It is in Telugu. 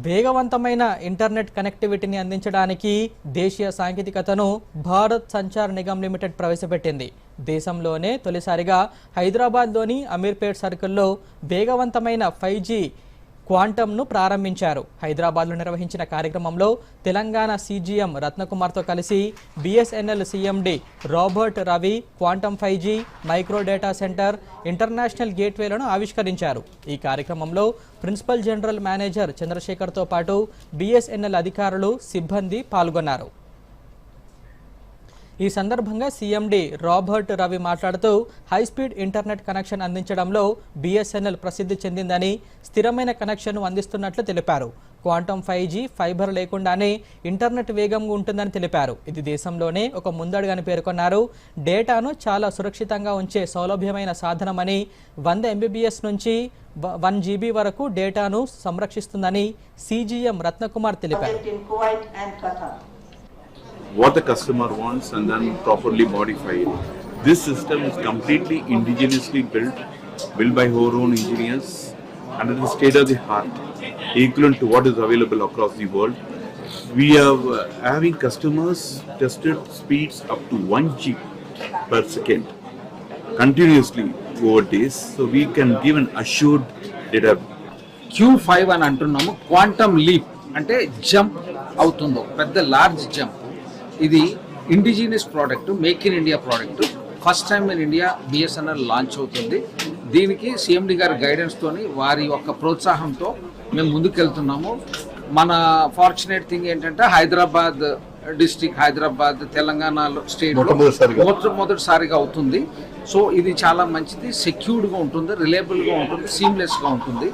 వేగవంతమైన ఇంటర్నెట్ కనెక్టివిటీని అందించడానికి దేశీయ సాంకేతికతను భారత్ సంచార్ నిగమ్ లిమిటెడ్ ప్రవేశపెట్టింది. దేశంలోనే తొలిసారిగా హైదరాబాద్లోని అమీర్పేట్ సర్కిల్లో వేగవంతమైన 5G క్వాంటంను ప్రారంభించారు. హైదరాబాద్లో నిర్వహించిన కార్యక్రమంలో తెలంగాణ సీజీఎం రత్నకుమార్తో కలిసి BSNL CMD Robert Ravi quantum 5G micro data centre international గేట్వేలను ఆవిష్కరించారు. ఈ కార్యక్రమంలో ప్రిన్సిపల్ జనరల్ మేనేజర్ చంద్రశేఖర్తో పాటు BSNL అధికారులు, సిబ్బంది పాల్గొన్నారు. ఈ సందర్భంగా CMD రాబర్ట్ రవి మాట్లాడుతూ హైస్పీడ్ ఇంటర్నెట్ కనెక్షన్ అందించడంలో BSNL ప్రసిద్ధి చెందిందని, స్థిరమైన కనెక్షన్ను అందిస్తున్నట్లు తెలిపారు. క్వాంటం 5G ఫైబర్ లేకుండానే ఇంటర్నెట్ వేగంగా ఉంటుందని తెలిపారు. ఇది దేశంలోనే ఒక ముందడుగని పేర్కొన్నారు. డేటాను చాలా సురక్షితంగా ఉంచే సౌలభ్యమైన సాధనమని, 100 MBPS నుంచి 1 GB వరకు డేటాను సంరక్షిస్తుందని CGM రత్నకుమార్ తెలిపారు. What the customer wants and then properly modified. This system is completely indigenously built by our own engineers and it is state of the art, equivalent to what is available across the world. We are having customers tested speeds up to 1 G per second continuously over days, so we can give an assured data. Q5 అని అంటున్నాము. క్వాంటమ్ లీప్ అంటే జంప్ అవుతుందో పెద్ద లార్జ్ జంప్. ఇది indigenous product, make in India product. First time in India BSNL launch అవుతుంది. దీనికి CMD గారి గైడెన్స్తోని, వారి యొక్క ప్రోత్సాహంతో మేము ముందుకెళ్తున్నాము. మన ఫార్చునేట్ థింగ్ ఏంటంటే హైదరాబాద్ డిస్ట్రిక్ట్, హైదరాబాద్ తెలంగాణలో స్టేట్లో మొదటిసారిగా అవుతుంది. సో ఇది చాలా మంచిది, సెక్యూర్డ్గా ఉంటుంది, రిలయబుల్గా ఉంటుంది, సీమ్లెస్గా ఉంటుంది.